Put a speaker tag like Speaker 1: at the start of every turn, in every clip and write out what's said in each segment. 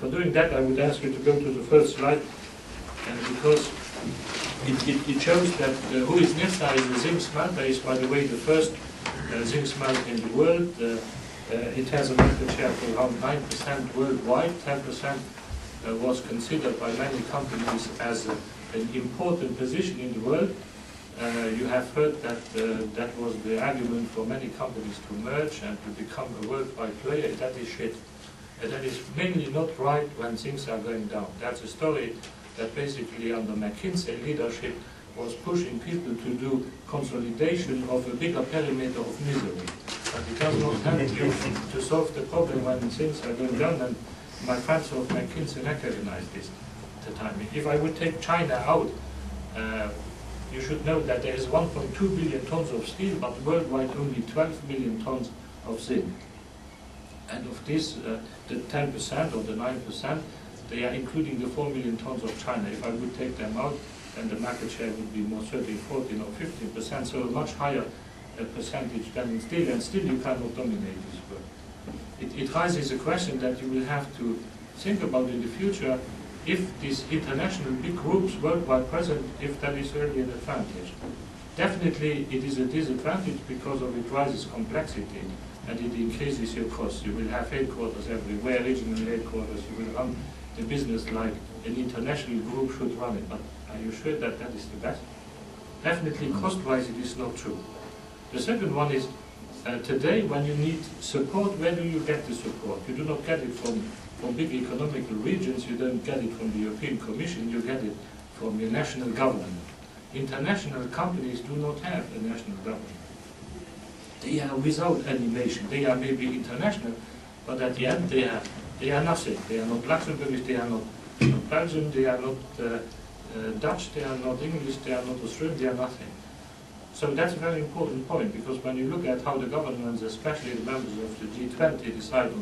Speaker 1: For doing that, I would ask you to go to the first slide, because it shows that who is Nyrstar is a zinc smelter. Is, by the way, the first zinc smelter in the world. It has a market share of around 9% worldwide. 10% was considered by many companies as an important position in the world. You have heard that that was the argument for many companies to merge and to become a worldwide player. That is shit. That is mainly not right when things are going down. That's a story that basically under McKinsey leadership was pushing people to do consolidation of a bigger perimeter of misery. But it does not help you to solve the problem when things are going down, and my friends of McKinsey recognized this at the time. If I would take China out, you should know that there is 1.2 billion tons of steel, but worldwide only 12 million tons of zinc. And of this, the 10% or the 9%, they are including the 4 million tons of China. If I would take them out, then the market share would be more 13, 14 or 15%, so a much higher percentage than in steel, and still you cannot dominate this world. It raises a question that you will have to think about in the future, if these international big groups worldwide present, if that is really an advantage. Definitely it is a disadvantage because of it raises complexity and it increases your costs. You will have headquarters everywhere, regional headquarters, you will run the business like an international group should run it, but are you sure that that is the best? Definitely cost-wise it is not true. The second one is, today when you need support, where do you get the support? You do not get it from big economical regions, you don't get it from the European Commission, you get it from your national government. International companies do not have a national government. They are without any nation. They are maybe international, but at the end they are nothing. They are not Luxembourgish, they are not Belgian, they are not Dutch, they are not English, they are not Australian, they are nothing. So that's a very important point, because when you look at how the governments, especially the members of the G20, decide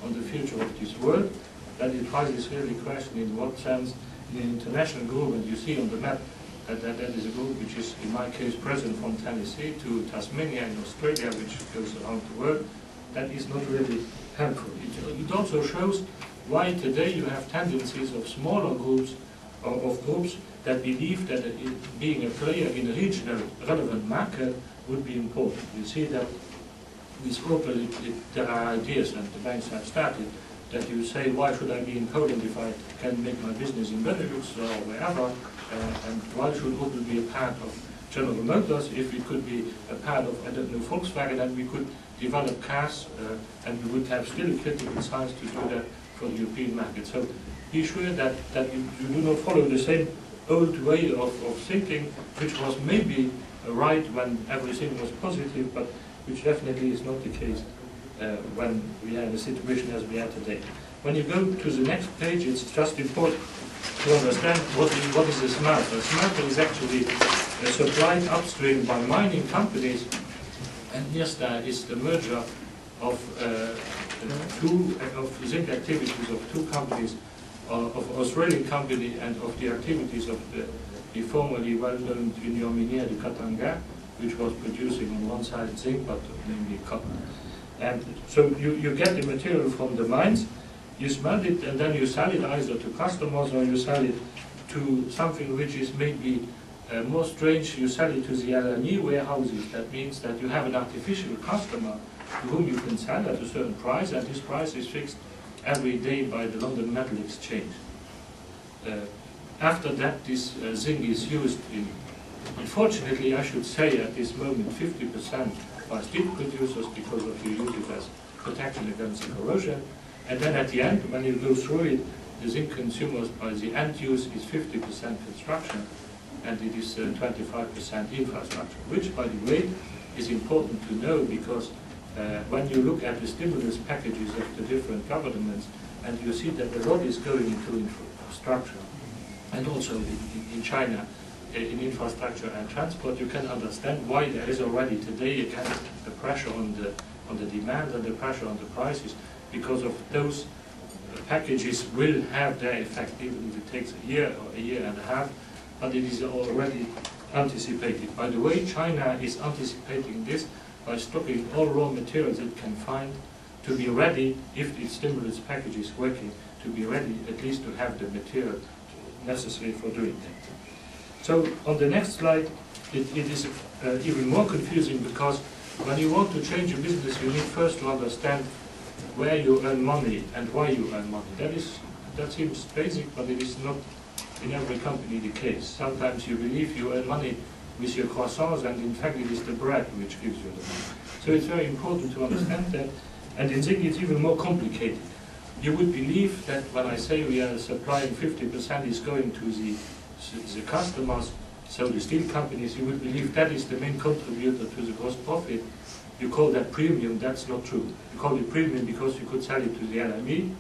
Speaker 1: on the future of this world, then it raises really question in what sense in an international group, and you see on the map that is a group which is, in my case, present from Tennessee to Tasmania in Australia, which goes around the world, that is not really helpful. It also shows why today you have tendencies of smaller groups, or of groups that believe that being a player in a regional relevant market would be important. You see that with Opel, there are ideas, and the banks have started, that you say, why should I be in Poland if I can make my business in Benelux or wherever, and why should Opel be a part of General Motors if it could be a part of, I don't know, Volkswagen, and we could develop cars, and we would have still critical size to do that for the European market. So be sure that you do not follow the same old way of thinking, which was maybe right when everything was positive, but which definitely is not the case when we are in a situation as we are today. When you go to the next page, it's just important to understand what is a smelter. A smelter is actually supplied upstream by mining companies, and Nyrstar is the merger of zinc activities of two companies, of Australian company and of the activities of the formerly well-known Renier de Katanga, which was producing on one side zinc, but mainly copper. And so you get the material from the mines, you smelt it, and then you sell it either to customers or you sell it to something which is maybe more strange. You sell it to the Alain warehouses. That means that you have an artificial customer to whom you can sell at a certain price, and this price is fixed every day by the London Metal Exchange. After that, this zinc is used in, unfortunately I should say at this moment, 50% by steel producers because of the use it as protection against corrosion. And then at the end, when you go through it, the zinc consumers by the end use is 50% construction, and it is 25% infrastructure, which, by the way, is important to know, because when you look at the stimulus packages of the different governments, and you see that a lot is going into infrastructure, and also in China, in infrastructure and transport, you can understand why there is already today again the pressure on the demand and the pressure on the prices, because of those packages will have their effect, even if it takes a year or a year and a half, but it is already anticipated. By the way, China is anticipating this by stocking all raw materials it can find to be ready, if its stimulus package is working, to be ready, at least to have the material necessary for doing that. So on the next slide, it is even more confusing, because when you want to change a business, you need first to understand where you earn money and why you earn money. That seems basic, but it is not in every company the case. Sometimes you believe you earn money with your croissants, and in fact it is the bread which gives you the money. So it's very important to understand that, and in zinc it's even more complicated. You would believe that when I say we are supplying 50% is going to the customers, so the steel companies, you would believe that is the main contributor to the gross profit. You call that premium. That's not true. You call it premium because you could sell it to the LME.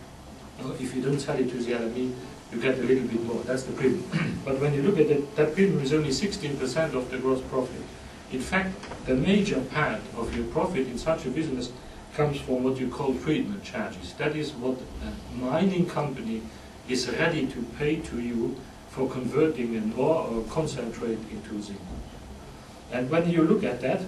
Speaker 1: If you don't sell it to the LME, you get a little bit more. That's the premium. But when you look at it, that premium is only 16% of the gross profit. In fact, the major part of your profit in such a business comes from what you call treatment charges. That is what a mining company is ready to pay to you for converting an ore or concentrate into zinc. And when you look at that,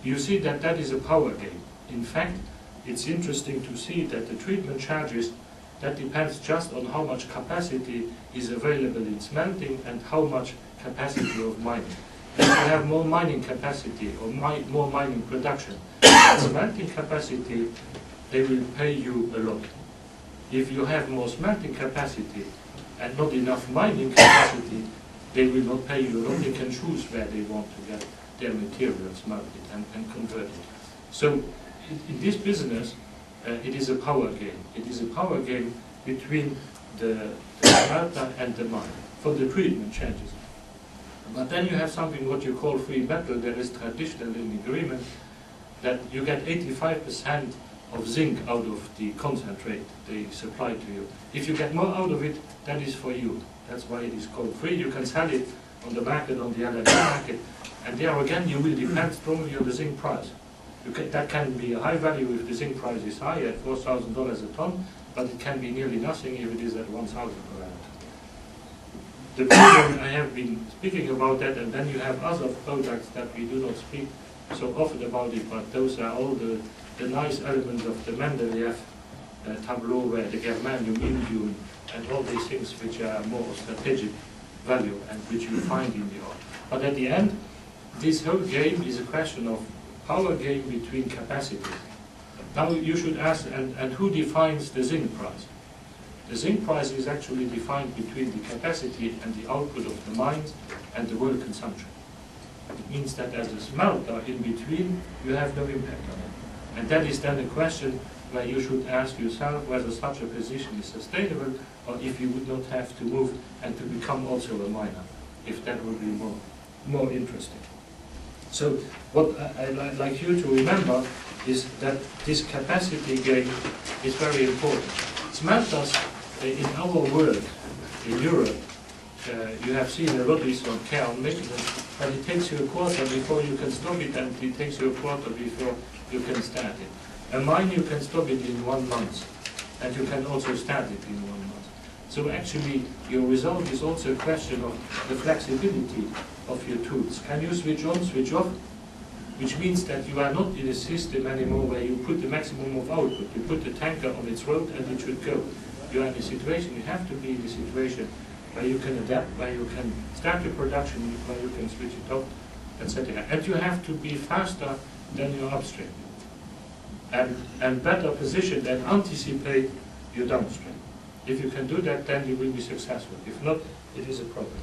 Speaker 1: you see that that is a power game. In fact, it's interesting to see that the treatment charges, that depends just on how much capacity is available in smelting and how much capacity of mining. If you have more mining capacity or more mining production than smelting capacity, they will pay you a lot. If you have more smelting capacity and not enough mining capacity, they will not pay you a lot. They can choose where they want to get their material smelted and converted. So in this business, it is a power game. It is a power game between the smelter and the mine for the treatment charges. But then you have something what you call free metal. There is traditional in agreement that you get 85% of zinc out of the concentrate they supply to you. If you get more out of it, that is for you. That's why it is called free. You can sell it on the market, on the LME market, and there again you will depend strongly on the zinc price. That can be a high value if the zinc price is high at $4,000 a ton, but it can be nearly nothing if it is at 1,000 per ton. The premium, I have been speaking about that, and then you have other products that we do not speak so often about it, but those are all the nice elements of the Mendeleev tableau, where the germanium, indium, and all these things which are more strategic value and which you find in the ore. But at the end, this whole game is a question of power game between capacities. Now you should ask, and who defines the zinc price? The zinc price is actually defined between the capacity and the output of the mines and the world consumption. It means that as a smelter in between, you have no impact on it. And that is then a question where you should ask yourself whether such a position is sustainable, or if you would not have to move and to become also a miner, if that would be more interesting. So what I'd like you to remember is that this capacity game is very important. Smelters in our world, in Europe, you have seen a lot is on care and maintenance, but it takes you a quarter before you can stop it, and it takes you a quarter before you can start it. A mine, you can stop it in 1 month, and you can also start it in 1 month. So actually, your result is also a question of the flexibility of your tools. Can you switch on, switch off? Which means that you are not in a system anymore where you put the maximum of output. You put the tanker on its road and it should go. You are in a situation, you have to be in a situation where you can adapt, where you can start your production, where you can switch it off, etc. And you have to be faster than your upstream, and better positioned and anticipate your downstream. If you can do that, then you will be successful. If not, it is a problem.